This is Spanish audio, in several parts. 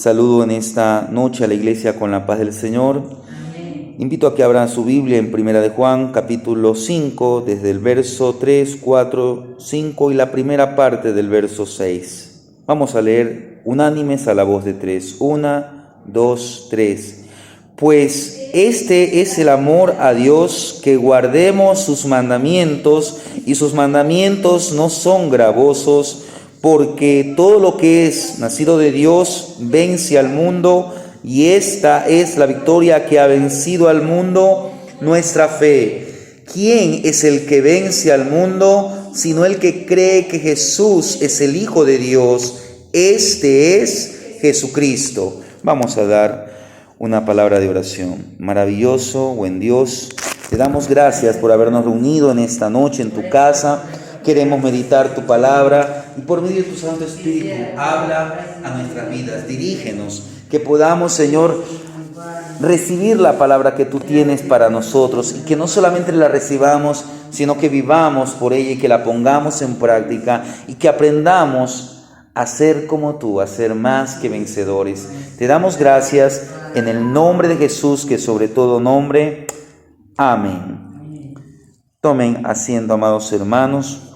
Saludo en esta noche a la iglesia con la paz del Señor. Amén. Invito a que abran su Biblia en Primera de Juan, capítulo 5, desde el verso 3, 4, 5 y la primera parte del verso 6. Vamos a leer unánimes a la voz de tres. 1, 2, 3. Pues este es el amor a Dios, que guardemos sus mandamientos, y sus mandamientos no son gravosos, porque todo lo que es nacido de Dios vence al mundo, y esta es la victoria que ha vencido al mundo, nuestra fe. ¿Quién es el que vence al mundo, sino el que cree que Jesús es el Hijo de Dios? Este es Jesucristo. Vamos a dar una palabra de oración. Maravilloso, buen Dios, te damos gracias por habernos reunido en esta noche en tu casa. Queremos meditar tu palabra y por medio de tu Santo Espíritu habla a nuestras vidas, dirígenos, que podamos, Señor, recibir la palabra que tú tienes para nosotros y que no solamente la recibamos, sino que vivamos por ella y que la pongamos en práctica y que aprendamos a ser como tú, a ser más que vencedores. Te damos gracias en el nombre de Jesús, que sobre todo nombre. Amén. Tomen asiento, amados hermanos.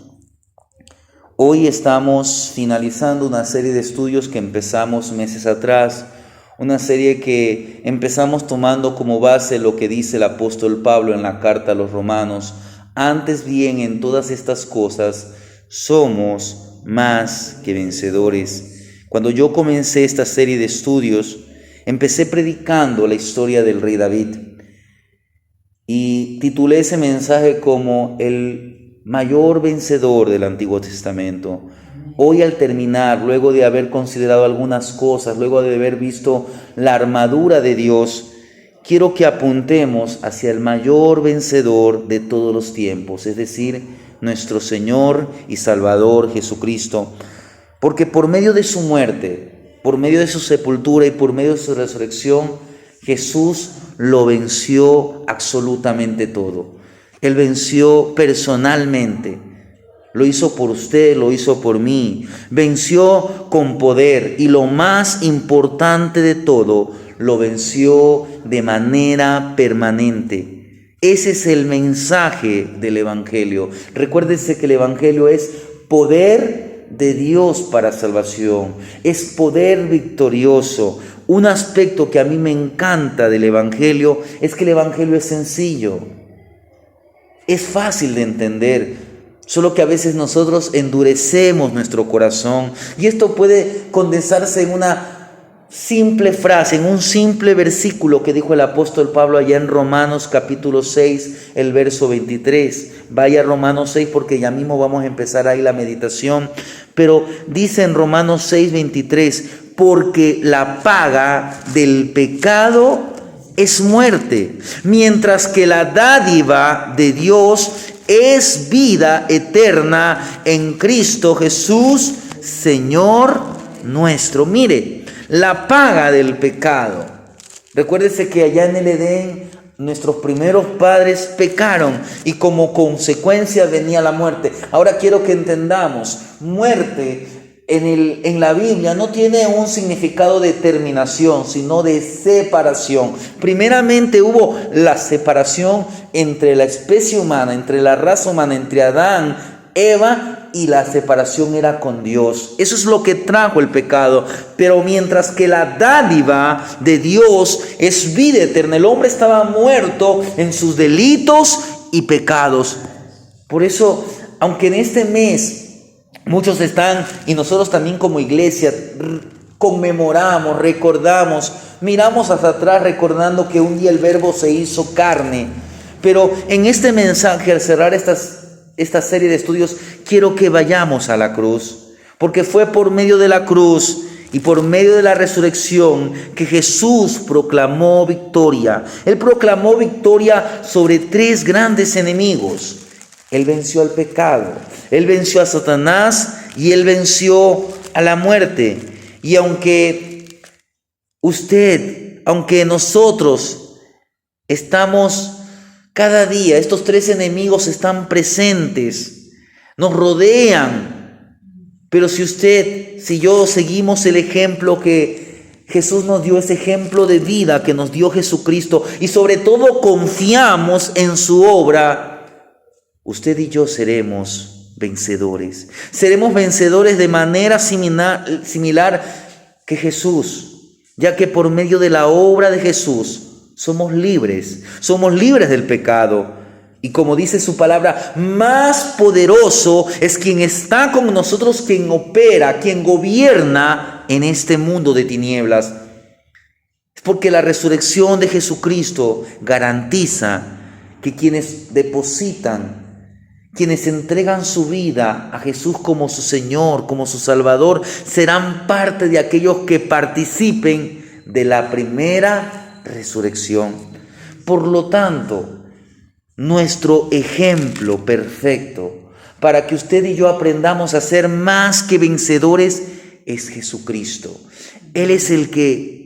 Hoy estamos finalizando una serie de estudios que empezamos meses atrás, una serie que empezamos tomando como base lo que dice el apóstol Pablo en la carta a los Romanos. Antes bien, en todas estas cosas somos más que vencedores. Cuando yo comencé esta serie de estudios, empecé predicando la historia del rey David y titulé ese mensaje como el mayor vencedor del Antiguo Testamento. Hoy, al terminar, luego de haber considerado algunas cosas, luego de haber visto la armadura de Dios, quiero que apuntemos hacia el mayor vencedor de todos los tiempos, es decir, nuestro Señor y Salvador Jesucristo, porque por medio de su muerte, por medio de su sepultura y por medio de su resurrección, Jesús lo venció absolutamente todo. Él venció personalmente, lo hizo por usted, lo hizo por mí, venció con poder y lo más importante de todo, lo venció de manera permanente. Ese es el mensaje del Evangelio. Recuérdese que el Evangelio es poder de Dios para salvación, es poder victorioso. Un aspecto que a mí me encanta del Evangelio es que el Evangelio es sencillo. Es fácil de entender, solo que a veces nosotros endurecemos nuestro corazón y esto puede condensarse en una simple frase, en un simple versículo que dijo el apóstol Pablo allá en Romanos capítulo 6, el verso 23. Vaya a Romanos 6 porque ya mismo vamos a empezar ahí la meditación, pero dice en Romanos 6, 23, porque la paga del pecado es muerte, mientras que la dádiva de Dios es vida eterna en Cristo Jesús, Señor nuestro. Mire, la paga del pecado. Recuérdese que allá en el Edén nuestros primeros padres pecaron y como consecuencia venía la muerte. Ahora quiero que entendamos, muerte en la Biblia no tiene un significado de terminación, sino de separación. Primeramente hubo la separación entre la especie humana, entre la raza humana, entre Adán, Eva, y la separación era con Dios. Eso es lo que trajo el pecado. Pero mientras que la dádiva de Dios es vida eterna, el hombre estaba muerto en sus delitos y pecados. Por eso, aunque en este mes muchos están, y nosotros también como iglesia, conmemoramos, recordamos, miramos hacia atrás recordando que un día el Verbo se hizo carne. Pero en este mensaje, al cerrar esta serie de estudios, quiero que vayamos a la cruz, porque fue por medio de la cruz y por medio de la resurrección que Jesús proclamó victoria. Él proclamó victoria sobre tres grandes enemigos. Él venció al pecado, Él venció a Satanás y Él venció a la muerte. Y aunque nosotros estamos cada día, estos tres enemigos están presentes, nos rodean. Pero si yo seguimos el ejemplo que Jesús nos dio ese ejemplo de vida que nos dio Jesucristo y sobre todo confiamos en su obra, usted y yo seremos vencedores. Seremos vencedores de manera similar que Jesús, ya que por medio de la obra de Jesús somos libres del pecado. Y como dice su palabra, más poderoso es quien está con nosotros, quien opera, quien gobierna en este mundo de tinieblas. Es porque la resurrección de Jesucristo garantiza que quienes depositan, quienes entregan su vida a Jesús como su Señor, como su Salvador, serán parte de aquellos que participen de la primera resurrección. Por lo tanto, nuestro ejemplo perfecto para que usted y yo aprendamos a ser más que vencedores es Jesucristo. Él es el que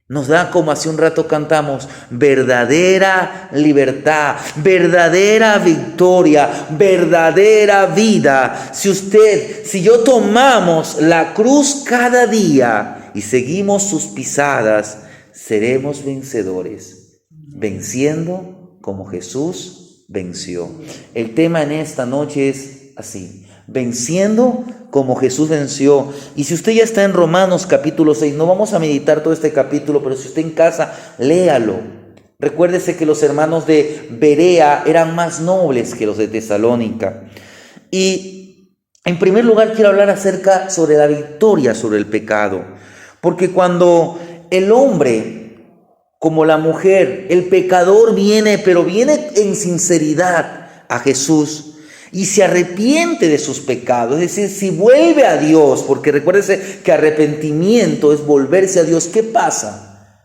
nos da, como hace un rato cantamos, verdadera libertad, verdadera victoria, verdadera vida. Si yo tomamos la cruz cada día y seguimos sus pisadas, seremos vencedores, venciendo como Jesús venció. El tema en esta noche es así: venciendo como Jesús venció. Y si usted ya está en Romanos capítulo 6, no vamos a meditar todo este capítulo, pero si usted en casa, léalo. Recuérdese que los hermanos de Berea eran más nobles que los de Tesalónica. Y en primer lugar quiero hablar sobre la victoria sobre el pecado. Porque cuando el hombre, como la mujer, el pecador viene, pero viene en sinceridad a Jesús y se arrepiente de sus pecados, es decir, si vuelve a Dios, porque recuérdese que arrepentimiento es volverse a Dios. ¿Qué pasa?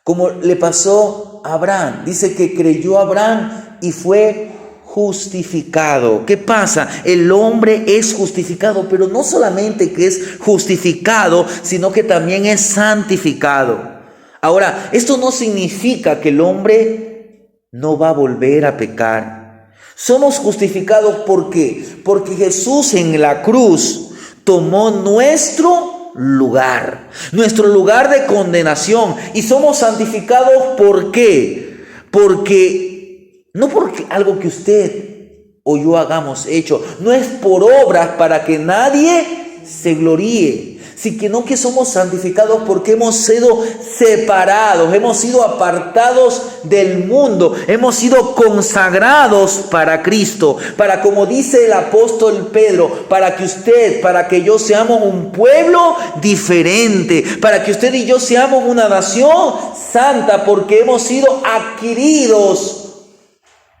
Como le pasó a Abraham, dice que creyó Abraham y fue justificado. ¿Qué pasa? El hombre es justificado, pero no solamente que es justificado, sino que también es santificado. Ahora, esto no significa que el hombre no va a volver a pecar. Somos justificados, ¿por qué? Porque Jesús en la cruz tomó nuestro lugar de condenación, y somos santificados. ¿Por qué? No porque algo que usted o yo hagamos hecho, no es por obras para que nadie se gloríe, sino que somos santificados porque hemos sido separados, hemos sido apartados del mundo, hemos sido consagrados para Cristo, para, como dice el apóstol Pedro, para que yo seamos un pueblo diferente, para que usted y yo seamos una nación santa, porque hemos sido adquiridos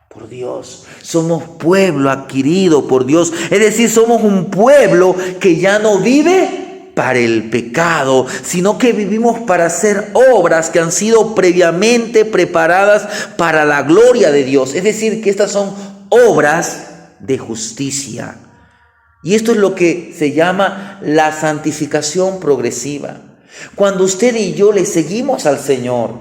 por Dios. Somos pueblo adquirido por Dios, es decir, somos un pueblo que ya no vive para el pecado, sino que vivimos para hacer obras que han sido previamente preparadas para la gloria de Dios. Es decir, que estas son obras de justicia. Y esto es lo que se llama la santificación progresiva. Cuando usted y yo le seguimos al Señor,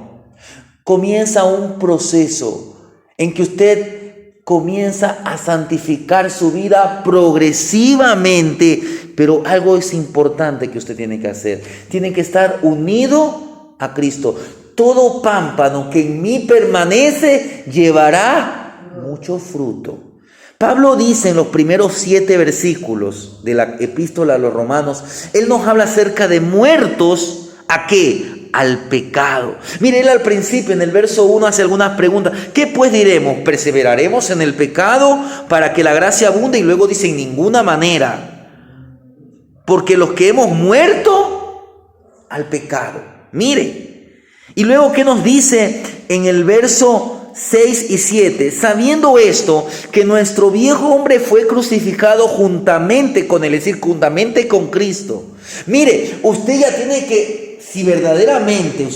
comienza un proceso en que usted comienza a santificar su vida progresivamente, pero algo es importante que usted tiene que hacer. Tiene que estar unido a Cristo. Todo pámpano que en mí permanece llevará mucho fruto. Pablo dice en los primeros 7 versículos de la epístola a los Romanos, él nos habla acerca de muertos, ¿a qué? Al pecado. Mire, él al principio en el verso 1 hace algunas preguntas. ¿Qué pues diremos? ¿Perseveraremos en el pecado para que la gracia abunde? Y luego dice, en ninguna manera, porque los que hemos muerto al pecado. Mire, y luego ¿qué nos dice en el verso 6 y 7? Sabiendo esto, que nuestro viejo hombre fue crucificado juntamente con él, es decir, juntamente con Cristo. Mire, usted ya tiene que, si verdaderamente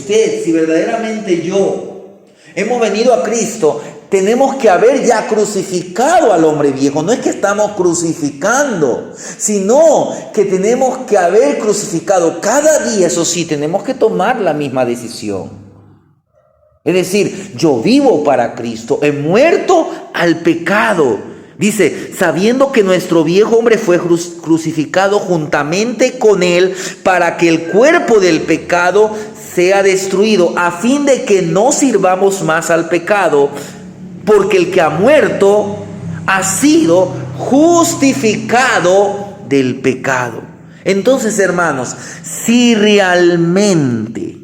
yo hemos venido a Cristo, tenemos que haber ya crucificado al hombre viejo. No es que estamos crucificando, sino que tenemos que haber crucificado cada día. Eso sí, tenemos que tomar la misma decisión. Es decir, yo vivo para Cristo, he muerto al pecado. Dice, sabiendo que nuestro viejo hombre fue crucificado juntamente con él para que el cuerpo del pecado sea destruido, a fin de que no sirvamos más al pecado, porque el que ha muerto ha sido justificado del pecado. Entonces, hermanos, si realmente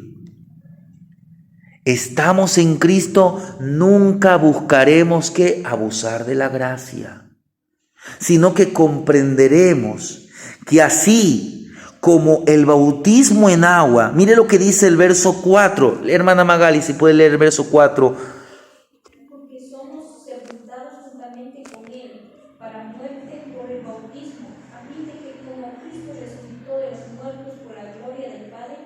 estamos en Cristo, nunca buscaremos que abusar de la gracia, sino que comprenderemos que así como el bautismo en agua, mire lo que dice el verso 4, hermana Magali, si puede leer el verso 4. Porque somos sepultados juntamente con él para muerte por el bautismo, a fin de que como Cristo resucitó de los muertos por la gloria del Padre,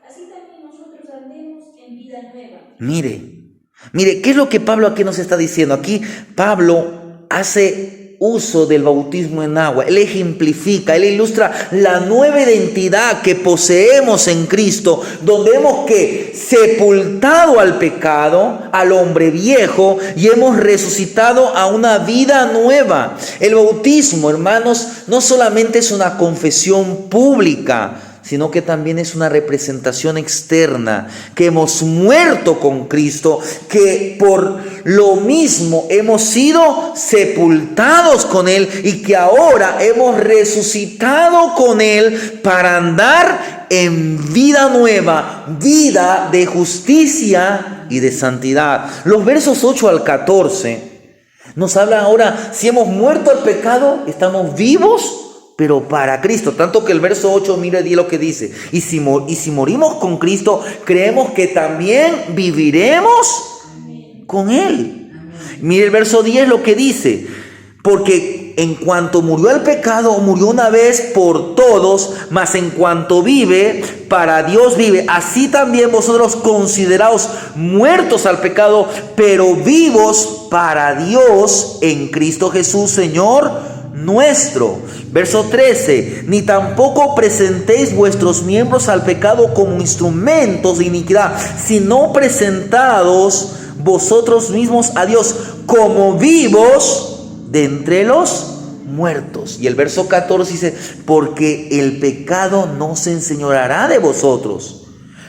así también nosotros andemos en vida nueva. Mire, ¿qué es lo que Pablo aquí nos está diciendo? Aquí Pablo hace uso del bautismo en agua. Él ejemplifica, él ilustra la nueva identidad que poseemos en Cristo, donde hemos que sepultado al pecado, al hombre viejo, y hemos resucitado a una vida nueva. El bautismo, hermanos, no solamente es una confesión pública, sino que también es una representación externa, que hemos muerto con Cristo, que por lo mismo hemos sido sepultados con Él y que ahora hemos resucitado con Él para andar en vida nueva, vida de justicia y de santidad. Los versos 8 al 14 nos hablan ahora, si hemos muerto al pecado, estamos vivos, pero para Cristo. Tanto que el verso 8, mire lo que dice. Y si morimos con Cristo, creemos que también viviremos con Él. Mire el verso 10 lo que dice. Porque en cuanto murió el pecado, murió una vez por todos, mas en cuanto vive, para Dios vive. Así también vosotros consideraos muertos al pecado, pero vivos para Dios en Cristo Jesús, Señor nuestro. Verso 13, ni tampoco presentéis vuestros miembros al pecado como instrumentos de iniquidad, sino presentados vosotros mismos a Dios como vivos de entre los muertos. Y el verso 14 dice, porque el pecado no se enseñoreará de vosotros,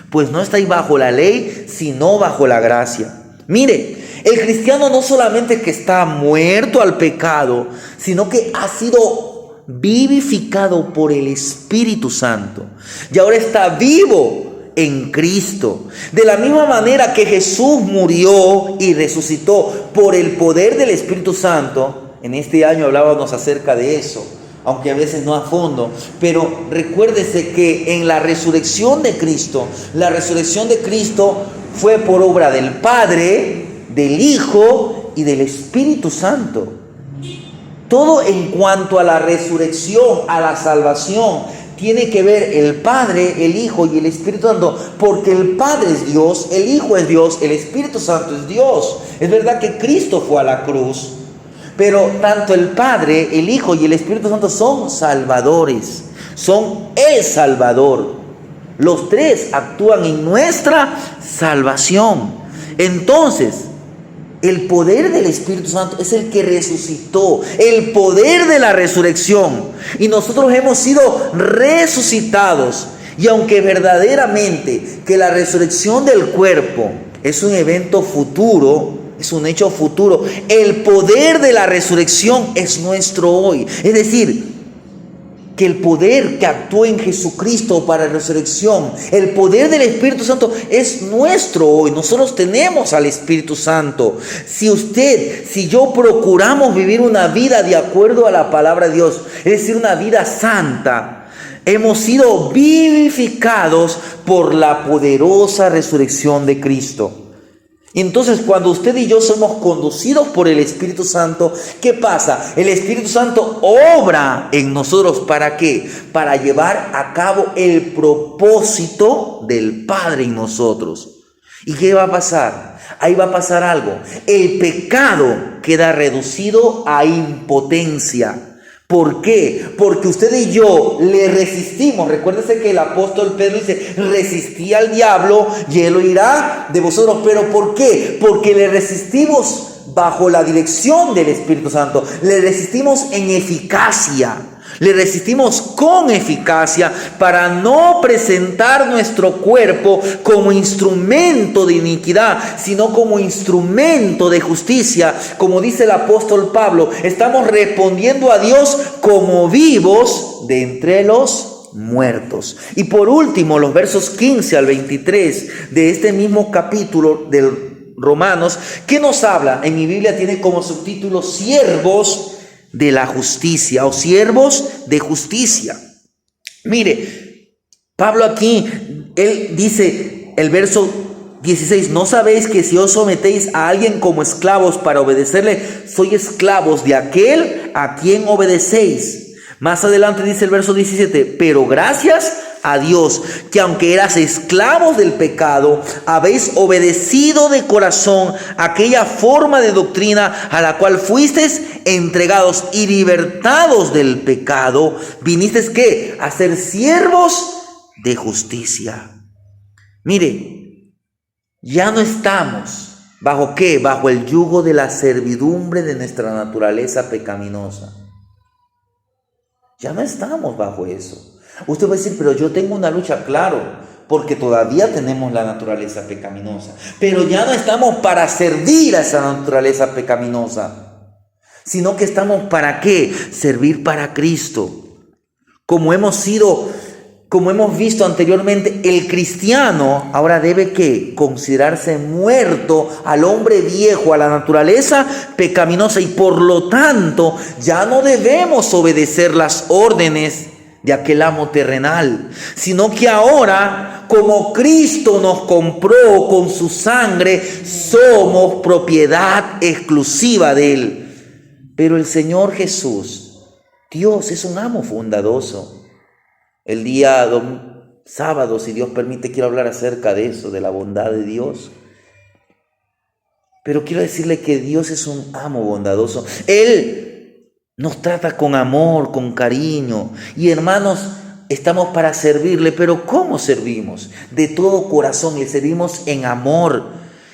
pues no estáis bajo la ley, sino bajo la gracia. Mire, el cristiano no solamente que está muerto al pecado, sino que ha sido vivificado por el Espíritu Santo y ahora está vivo en Cristo. De la misma manera que Jesús murió y resucitó por el poder del Espíritu Santo, en este año hablábamos acerca de eso, aunque a veces no a fondo, pero recuérdese que en la resurrección de Cristo fue por obra del Padre, del Hijo y del Espíritu Santo. Todo en cuanto a la resurrección, a la salvación, tiene que ver el Padre, el Hijo y el Espíritu Santo, porque el Padre es Dios, el Hijo es Dios, el Espíritu Santo es Dios. Es verdad que Cristo fue a la cruz, pero tanto el Padre, el Hijo y el Espíritu Santo son salvadores, son el Salvador. Los tres actúan en nuestra salvación. Entonces, el poder del Espíritu Santo es el que resucitó, el poder de la resurrección. Y nosotros hemos sido resucitados. Y aunque verdaderamente que la resurrección del cuerpo es un evento futuro, es un hecho futuro, el poder de la resurrección es nuestro hoy. Es decir, que el poder que actuó en Jesucristo para la resurrección, el poder del Espíritu Santo es nuestro hoy. Nosotros tenemos al Espíritu Santo. Si yo procuramos vivir una vida de acuerdo a la palabra de Dios, es decir, una vida santa, hemos sido vivificados por la poderosa resurrección de Cristo. Y entonces cuando usted y yo somos conducidos por el Espíritu Santo, ¿qué pasa? El Espíritu Santo obra en nosotros, ¿para qué? Para llevar a cabo el propósito del Padre en nosotros. ¿Y qué va a pasar? Ahí va a pasar algo. El pecado queda reducido a impotencia. ¿Por qué? Porque usted y yo le resistimos. Recuérdese que el apóstol Pedro dice, resistí al diablo y él huirá de vosotros. ¿Pero por qué? Porque le resistimos bajo la dirección del Espíritu Santo. Le resistimos en eficacia. Le resistimos con eficacia para no presentar nuestro cuerpo como instrumento de iniquidad, sino como instrumento de justicia. Como dice el apóstol Pablo, estamos respondiendo a Dios como vivos de entre los muertos. Y por último, los versos 15 al 23 de este mismo capítulo del Romanos, ¿qué nos habla? En mi Biblia tiene como subtítulo siervos de la justicia o siervos de justicia. Mire, Pablo aquí, él dice, el verso 16, ¿no sabéis que si os sometéis a alguien como esclavos para obedecerle, sois esclavos de aquel a quien obedecéis? Más adelante dice el verso 17, pero gracias a Dios, que aunque eras esclavos del pecado, habéis obedecido de corazón aquella forma de doctrina a la cual fuisteis entregados y libertados del pecado, vinisteis ¿qué? A ser siervos de justicia. Mire, ya no estamos ¿bajo qué? Bajo el yugo de la servidumbre de nuestra naturaleza pecaminosa. Ya no estamos bajo eso. Usted va a decir, pero yo tengo una lucha, claro, porque todavía tenemos la naturaleza pecaminosa. Pero ya no estamos para servir a esa naturaleza pecaminosa, sino que estamos ¿para qué? Servir para Cristo. Como hemos visto anteriormente, el cristiano ahora debe ¿qué? Considerarse muerto al hombre viejo, a la naturaleza pecaminosa, y por lo tanto ya no debemos obedecer las órdenes de aquel amo terrenal, sino que ahora, como Cristo nos compró con su sangre, somos propiedad exclusiva de Él. Pero el Señor Jesús, Dios, es un amo bondadoso. El día sábado, si Dios permite, quiero hablar acerca de eso, de la bondad de Dios. Pero quiero decirle que Dios es un amo bondadoso. Él nos trata con amor, con cariño. Y hermanos, estamos para servirle. Pero ¿cómo servimos? De todo corazón, le servimos en amor.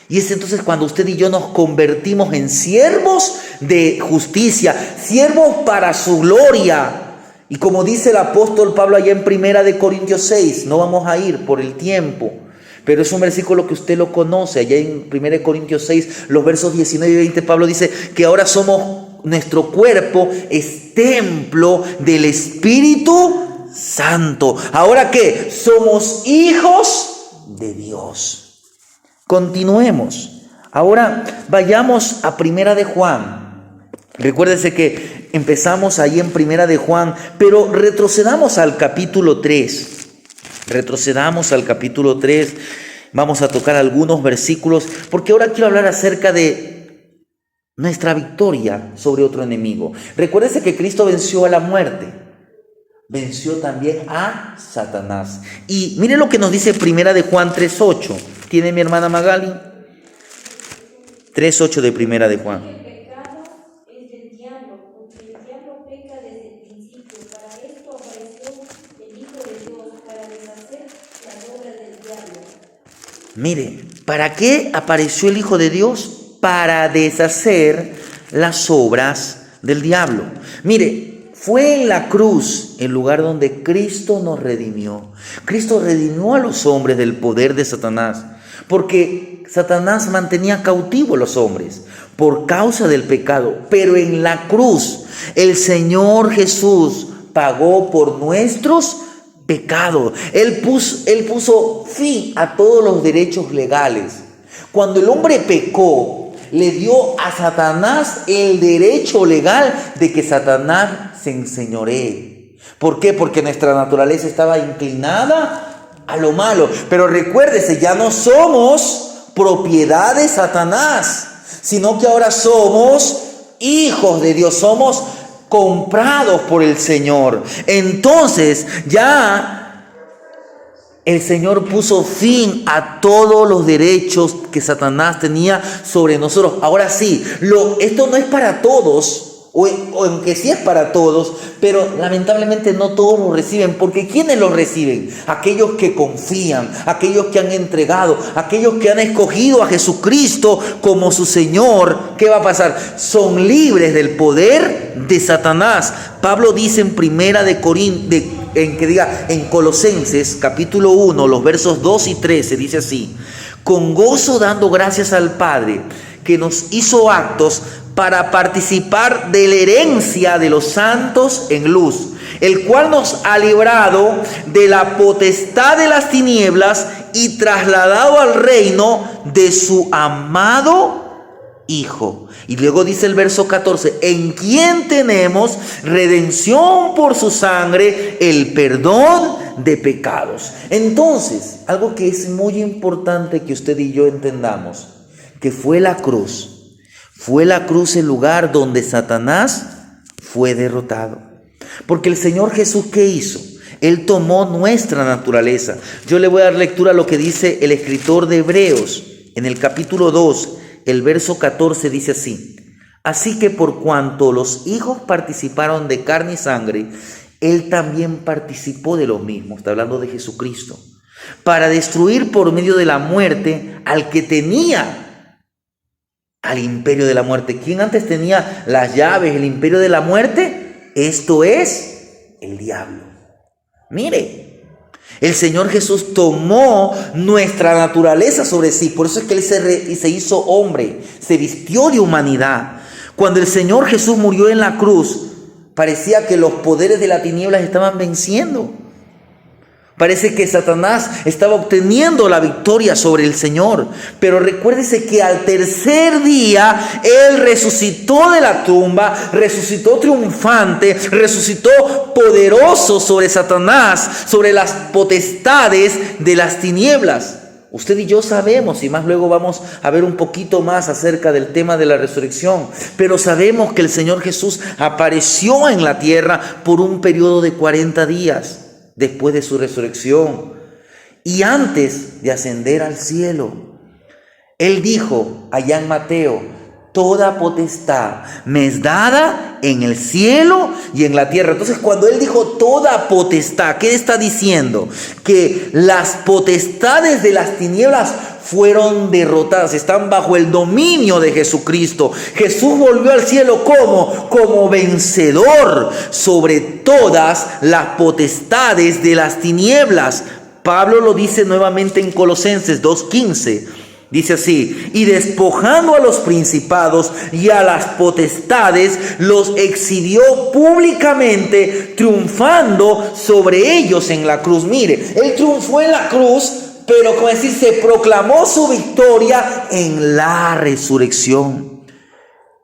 Y es entonces cuando usted y yo nos convertimos en siervos de justicia, siervos para su gloria. Y como dice el apóstol Pablo allá en 1 Corintios 6, no vamos a ir por el tiempo, pero es un versículo que usted lo conoce. Allá en 1 Corintios 6, los versos 19 y 20, Pablo dice que ahora nuestro cuerpo es templo del Espíritu Santo. ¿Ahora qué? Somos hijos de Dios. Continuemos. Ahora vayamos a 1 de Juan. Recuérdese que empezamos ahí en 1 de Juan, pero retrocedamos al capítulo 3. Vamos a tocar algunos versículos, porque ahora quiero hablar acerca de nuestra victoria sobre otro enemigo. Recuérdese que Cristo venció a la muerte, venció también a Satanás. Y mire lo que nos dice 1 de Juan 3:8. ¿Tiene mi hermana Magali? 3:8 de 1 de Juan. El pecado es del diablo, porque el diablo peca desde el principio. Para esto apareció el Hijo de Dios, para deshacer las obras del diablo. Mire, ¿para qué apareció el Hijo de Dios? Para deshacer las obras del diablo. Mire, fue en la cruz el lugar donde Cristo nos redimió. Cristo redimió a los hombres del poder de Satanás, porque Satanás mantenía cautivos a los hombres por causa del pecado. Pero en la cruz el Señor Jesús pagó por nuestros pecados. Él puso fin a todos los derechos legales. Cuando el hombre pecó, le dio a Satanás el derecho legal de que Satanás se enseñoree. ¿Por qué? Porque nuestra naturaleza estaba inclinada a lo malo. Pero recuérdese, ya no somos propiedad de Satanás, sino que ahora somos hijos de Dios, somos comprados por el Señor. Entonces ya el Señor puso fin a todos los derechos que Satanás tenía sobre nosotros. Ahora sí, esto no es para todos, o aunque sí es para todos, pero lamentablemente no todos lo reciben, porque ¿quiénes lo reciben? Aquellos que confían, aquellos que han entregado, aquellos que han escogido a Jesucristo como su Señor. ¿Qué va a pasar? Son libres del poder de Satanás. Pablo dice en en Colosenses capítulo 1, los versos 2 y 13, dice así: con gozo dando gracias al Padre, que nos hizo aptos para participar de la herencia de los santos en luz, el cual nos ha librado de la potestad de las tinieblas y trasladado al reino de su amado Hijo. Y luego dice el verso 14: en quien tenemos redención por su sangre, el perdón de pecados. Entonces, algo que es muy importante que usted y yo entendamos, que fue la cruz. Fue la cruz el lugar donde Satanás fue derrotado. Porque el Señor Jesús, ¿qué hizo? Él tomó nuestra naturaleza. Yo le voy a dar lectura a lo que dice el escritor de Hebreos. En el capítulo 2, el verso 14 dice así: así que por cuanto los hijos participaron de carne y sangre, Él también participó de lo mismo. Está hablando de Jesucristo. Para destruir por medio de la muerte al que tenía al imperio de la muerte. ¿Quién antes tenía las llaves, el imperio de la muerte? Esto es el diablo. Mire, el Señor Jesús tomó nuestra naturaleza sobre sí. Por eso es que Él se hizo hombre, se vistió de humanidad. Cuando el Señor Jesús murió en la cruz, parecía que los poderes de la tinieblas estaban venciendo. Parece que Satanás estaba obteniendo la victoria sobre el Señor. Pero recuérdese que al tercer día Él resucitó de la tumba, resucitó triunfante, resucitó poderoso sobre Satanás, sobre las potestades de las tinieblas. Usted y yo sabemos, y más luego vamos a ver un poquito más acerca del tema de la resurrección, pero sabemos que el Señor Jesús apareció en la tierra por un periodo de 40 días. Después de su resurrección y antes de ascender al cielo, Él dijo allá en Mateo: toda potestad me es dada en el cielo y en la tierra. Entonces, cuando Él dijo toda potestad, ¿qué está diciendo? Que las potestades de las tinieblas fueron derrotadas, están bajo el dominio de Jesucristo. Jesús volvió al cielo como vencedor sobre todas las potestades de las tinieblas. Pablo lo dice nuevamente en Colosenses 2:15. Dice así: y despojando a los principados y a las potestades, los exhibió públicamente, triunfando sobre ellos en la cruz. Mire, Él triunfó en la cruz, pero como decir, se proclamó su victoria en la resurrección.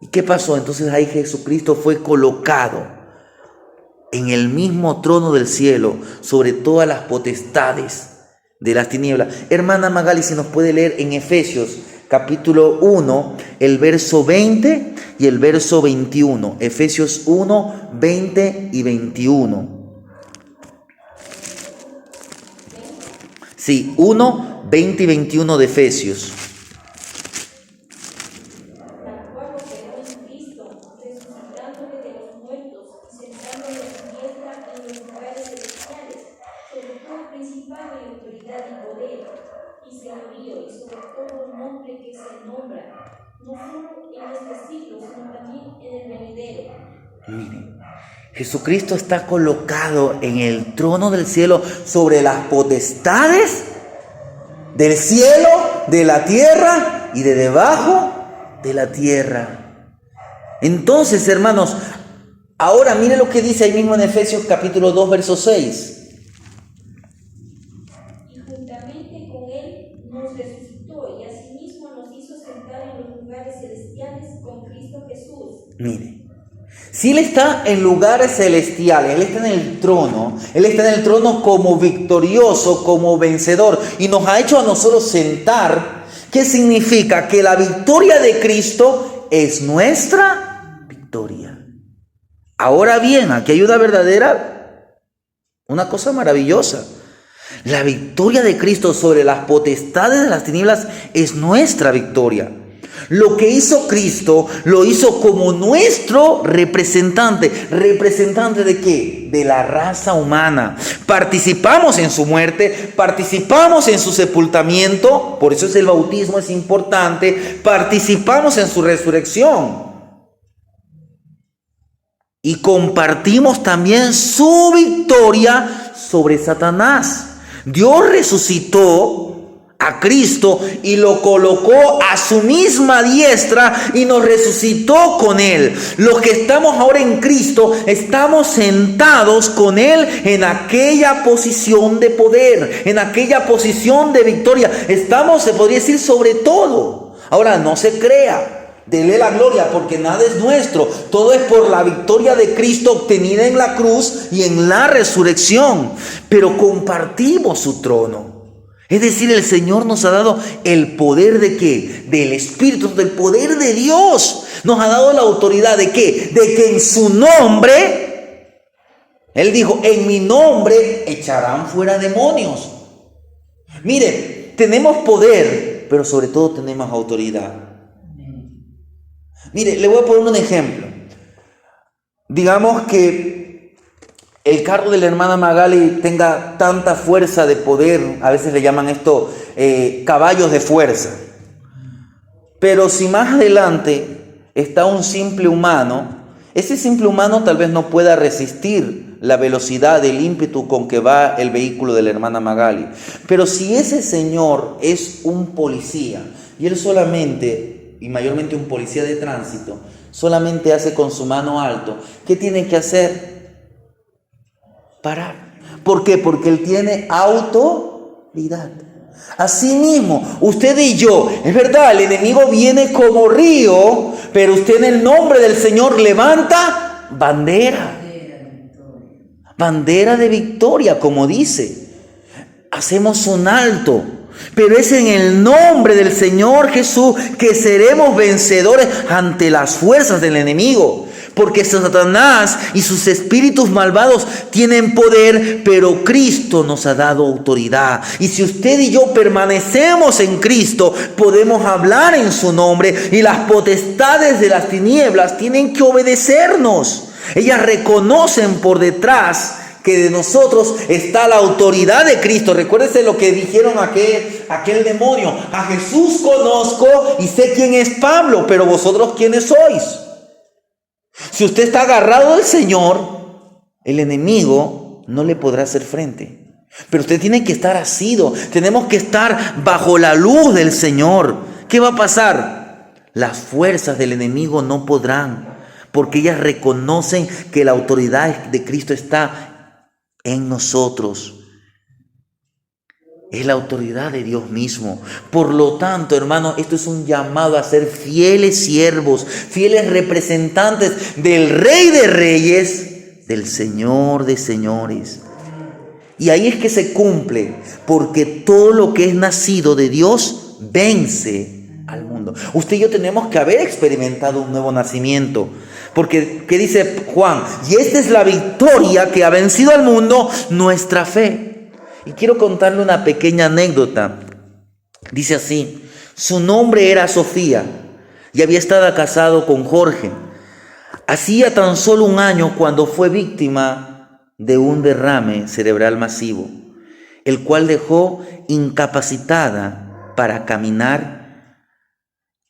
¿Y qué pasó? Entonces ahí Jesucristo fue colocado en el mismo trono del cielo, sobre todas las potestades de las tinieblas. Hermana Magali, si nos puede leer en Efesios capítulo 1, el verso 20 y el verso 21. Efesios 1, 20 y 21. Sí, 1, 20 y 21 de Efesios. La cual operó en Cristo, resucitándole de los muertos y sentándole a su diestra en los lugares celestiales, sobre todo principado y autoridad y poder, y señorío, y sobre todo nombre que se nombra, no solo en este siglo, sino también en el venidero. Miren, Jesucristo está colocado en el trono del cielo sobre las potestades del cielo, de la tierra y de debajo de la tierra. Entonces, hermanos, ahora mire lo que dice ahí mismo en Efesios capítulo 2, verso 6. Y juntamente con Él nos resucitó y asimismo nos hizo sentar en los lugares celestiales con Cristo Jesús. Mire, si Él está en lugares celestiales, Él está en el trono como victorioso, como vencedor, y nos ha hecho a nosotros sentar. ¿Qué significa? Que la victoria de Cristo es nuestra victoria. Ahora bien, aquí hay una verdadera, una cosa maravillosa. La victoria de Cristo sobre las potestades de las tinieblas es nuestra victoria. Lo que hizo Cristo, lo hizo como nuestro representante. ¿Representante de qué? De la raza humana. Participamos en su muerte, participamos en su sepultamiento, por eso es el bautismo, es importante. Participamos en su resurrección. Y compartimos también su victoria sobre Satanás. Dios resucitó a Cristo y lo colocó a su misma diestra y nos resucitó con Él. Los que estamos ahora en Cristo, estamos sentados con Él en aquella posición de poder, en aquella posición de victoria. Estamos, se podría decir, sobre todo. Ahora, no se crea. Dele la gloria, porque nada es nuestro. Todo es por la victoria de Cristo obtenida en la cruz y en la resurrección. Pero compartimos su trono. Es decir, el Señor nos ha dado el poder ¿de qué? Del Espíritu, del poder de Dios. Nos ha dado la autoridad ¿de qué? De que en su nombre, Él dijo, en mi nombre echarán fuera demonios. Mire, tenemos poder, pero sobre todo tenemos autoridad. Mire, le voy a poner un ejemplo. Digamos que el carro de la hermana Magali tenga tanta fuerza de poder, a veces le llaman esto caballos de fuerza. Pero si más adelante está un simple humano, ese simple humano tal vez no pueda resistir la velocidad, el ímpetu con que va el vehículo de la hermana Magali. Pero si ese señor es un policía y él solamente, y mayormente un policía de tránsito, solamente hace con su mano alto, ¿qué tiene que hacer? Parar. ¿Por qué? Porque él tiene autoridad. Asimismo, usted y yo, es verdad, el enemigo viene como río, pero usted en el nombre del Señor levanta bandera. Bandera de victoria, como dice. Hacemos un alto. Pero es en el nombre del Señor Jesús que seremos vencedores ante las fuerzas del enemigo. Porque Satanás y sus espíritus malvados tienen poder, pero Cristo nos ha dado autoridad. Y si usted y yo permanecemos en Cristo, podemos hablar en su nombre y las potestades de las tinieblas tienen que obedecernos. Ellas reconocen por detrás que de nosotros está la autoridad de Cristo. Recuérdese lo que dijeron aquel demonio. A Jesús conozco y sé quién es Pablo, pero vosotros quiénes sois. Si usted está agarrado del Señor, el enemigo no le podrá hacer frente. Pero usted tiene que estar asido. Tenemos que estar bajo la luz del Señor. ¿Qué va a pasar? Las fuerzas del enemigo no podrán, porque ellas reconocen que la autoridad de Cristo está en nosotros. Es la autoridad de Dios mismo. Por lo tanto, hermano, esto es un llamado a ser fieles siervos, fieles representantes del Rey de Reyes, del Señor de Señores. Y ahí es que se cumple, porque todo lo que es nacido de Dios vence al mundo. Usted y yo tenemos que haber experimentado un nuevo nacimiento. Porque, ¿qué dice Juan? Y esta es la victoria que ha vencido al mundo, nuestra fe. Y quiero contarle una pequeña anécdota. Dice así: su nombre era Sofía y había estado casado con Jorge. Hacía tan solo un año cuando fue víctima de un derrame cerebral masivo, el cual dejó incapacitada para caminar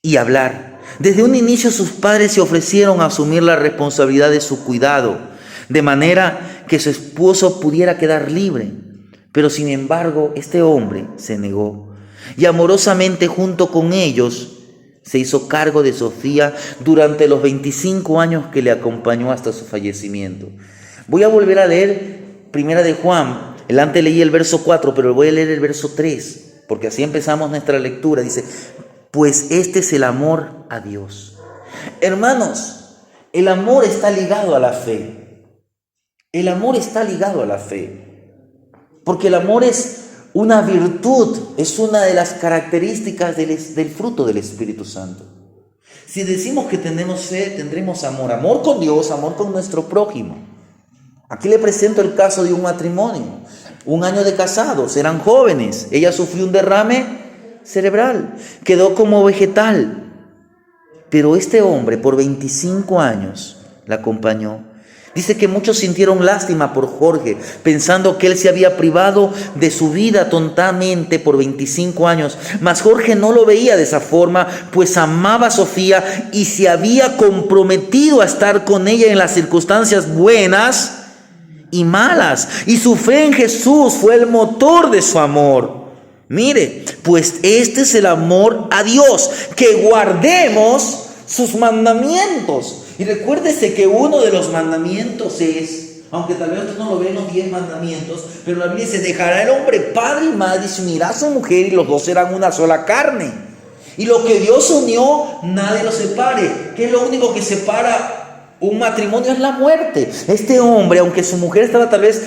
y hablar. Desde un inicio sus padres se ofrecieron a asumir la responsabilidad de su cuidado, de manera que su esposo pudiera quedar libre. Pero sin embargo, este hombre se negó y amorosamente junto con ellos se hizo cargo de Sofía durante los 25 años que le acompañó hasta su fallecimiento. Voy a volver a leer Primera de Juan. Antes leí el verso 4, pero voy a leer el verso 3, porque así empezamos nuestra lectura. Dice: pues este es el amor a Dios. Hermanos, el amor está ligado a la fe. El amor está ligado a la fe. Porque el amor es una virtud, es una de las características del fruto del Espíritu Santo. Si decimos que tenemos fe, tendremos amor. Amor con Dios, amor con nuestro prójimo. Aquí le presento el caso de un matrimonio. 1 año de casados, eran jóvenes. Ella sufrió un derrame cerebral, quedó como vegetal. Pero este hombre por 25 años la acompañó. Dice que muchos sintieron lástima por Jorge, pensando que él se había privado de su vida tontamente por 25 años. Mas Jorge no lo veía de esa forma, pues amaba a Sofía y se había comprometido a estar con ella en las circunstancias buenas y malas. Y su fe en Jesús fue el motor de su amor. Mire, pues este es el amor a Dios, que guardemos sus mandamientos. Y recuérdese que uno de los mandamientos es, aunque tal vez usted no lo ve en los 10 mandamientos, pero la Biblia dice: dejará el hombre padre y madre y se unirá a su mujer y los dos serán una sola carne. Y lo que Dios unió, nadie lo separe. ¿Qué es lo único que separa un matrimonio? Es la muerte. Este hombre, aunque su mujer estaba tal vez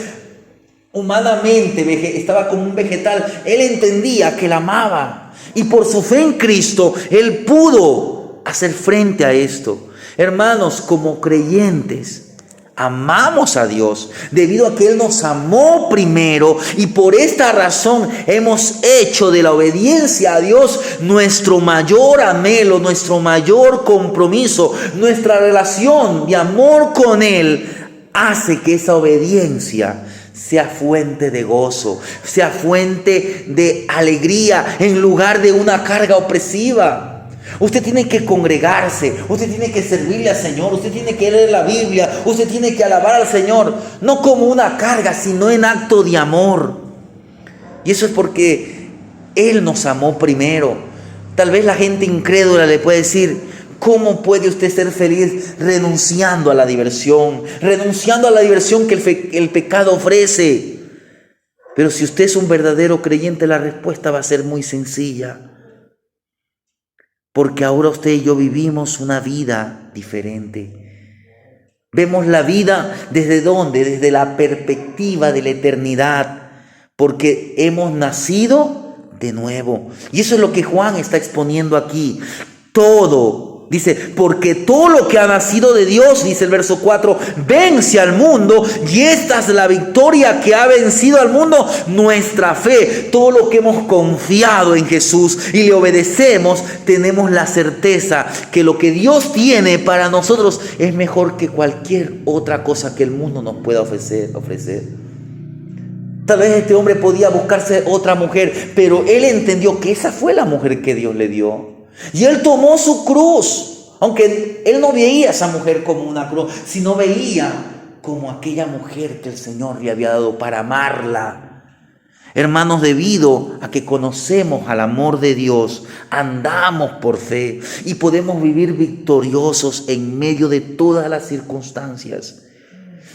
humanamente, estaba como un vegetal, él entendía que la amaba. Y por su fe en Cristo, él pudo hacer frente a esto. Hermanos, como creyentes, amamos a Dios debido a que Él nos amó primero, y por esta razón hemos hecho de la obediencia a Dios nuestro mayor anhelo, nuestro mayor compromiso. Nuestra relación de amor con Él hace que esa obediencia sea fuente de gozo, sea fuente de alegría en lugar de una carga opresiva. Usted tiene que congregarse, usted tiene que servirle al Señor, usted tiene que leer la Biblia, usted tiene que alabar al Señor, no como una carga, sino en acto de amor. Y eso es porque Él nos amó primero. Tal vez la gente incrédula le puede decir: ¿cómo puede usted ser feliz renunciando a la diversión? Renunciando a la diversión que el pecado ofrece. Pero si usted es un verdadero creyente, la respuesta va a ser muy sencilla. Porque ahora usted y yo vivimos una vida diferente. Vemos la vida ¿desde dónde? Desde la perspectiva de la eternidad. Porque hemos nacido de nuevo. Y eso es lo que Juan está exponiendo aquí. Todo. Dice, porque todo lo que ha nacido de Dios, dice el verso 4, vence al mundo, y esta es la victoria que ha vencido al mundo, nuestra fe. Todo lo que hemos confiado en Jesús y le obedecemos, tenemos la certeza que lo que Dios tiene para nosotros es mejor que cualquier otra cosa que el mundo nos pueda ofrecer. Tal vez este hombre podía buscarse otra mujer, pero él entendió que esa fue la mujer que Dios le dio. Y él tomó su cruz, aunque él no veía a esa mujer como una cruz, sino veía como aquella mujer que el Señor le había dado para amarla. Hermanos, debido a que conocemos al amor de Dios, andamos por fe y podemos vivir victoriosos en medio de todas las circunstancias.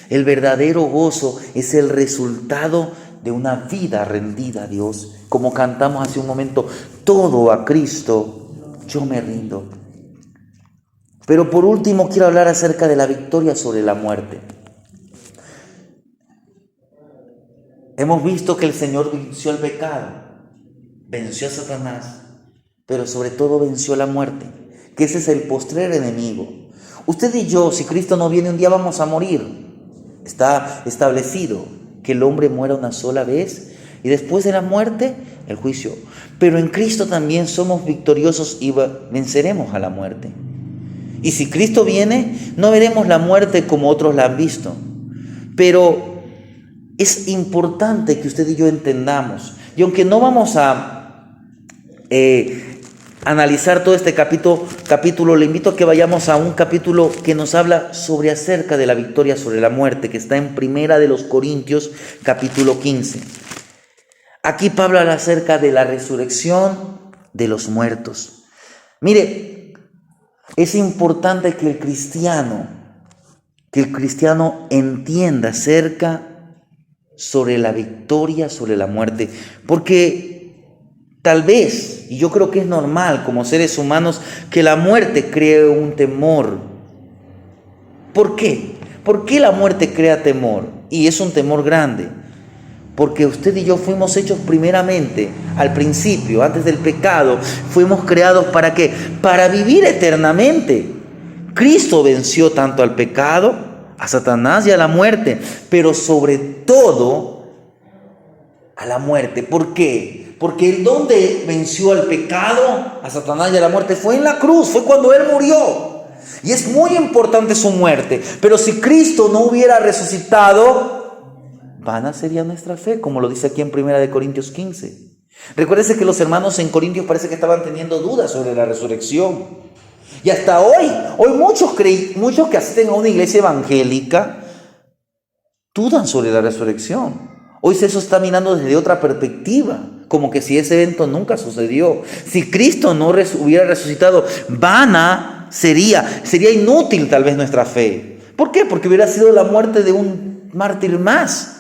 El verdadero gozo es el resultado de una vida rendida a Dios. Como cantamos hace un momento: todo a Cristo yo me rindo. Pero por último quiero hablar acerca de la victoria sobre la muerte. Hemos visto que el Señor venció el pecado, venció a Satanás, pero sobre todo venció la muerte, que ese es el postrer enemigo. Usted y yo, si Cristo no viene, un día vamos a morir. Está establecido que el hombre muera una sola vez y después de la muerte, el juicio. Pero en Cristo también somos victoriosos y venceremos a la muerte. Y si Cristo viene, no veremos la muerte como otros la han visto. Pero es importante que usted y yo entendamos. Y aunque no vamos a analizar todo este capítulo, le invito a que vayamos a un capítulo que nos habla sobre acerca de la victoria sobre la muerte, que está en Primera de los Corintios, capítulo 15. Aquí Pablo habla acerca de la resurrección de los muertos. Mire, es importante que el cristiano entienda acerca sobre la victoria sobre la muerte, porque tal vez, y yo creo que es normal como seres humanos, que la muerte cree un temor. ¿Por qué? ¿Por qué la muerte crea temor? Y es un temor grande. Porque usted y yo fuimos hechos primeramente, al principio, antes del pecado, fuimos creados ¿para qué? Para vivir eternamente. Cristo venció tanto al pecado, a Satanás y a la muerte, pero sobre todo a la muerte. ¿Por qué? Porque el donde venció al pecado, a Satanás y a la muerte fue en la cruz, fue cuando Él murió. Y es muy importante su muerte. Pero si Cristo no hubiera resucitado, vana sería nuestra fe, como lo dice aquí en 1 Corintios 15. Recuérdense que los hermanos en Corintios parece que estaban teniendo dudas sobre la resurrección. Y hasta hoy muchos que asisten a una iglesia evangélica dudan sobre la resurrección. Hoy eso está mirando desde otra perspectiva, como que si ese evento nunca sucedió. Si Cristo no hubiera resucitado, vana sería inútil tal vez nuestra fe. ¿Por qué? Porque hubiera sido la muerte de un mártir más.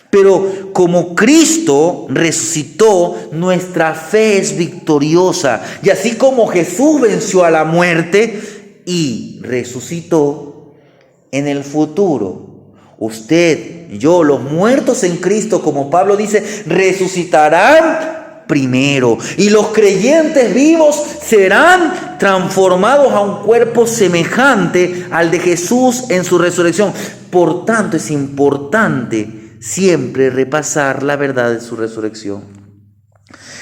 Pero como Cristo resucitó, nuestra fe es victoriosa. Y así como Jesús venció a la muerte y resucitó, en el futuro, usted, yo, los muertos en Cristo, como Pablo dice, resucitarán primero. Y los creyentes vivos serán transformados a un cuerpo semejante al de Jesús en su resurrección. Por tanto, es importante siempre repasar la verdad de su resurrección.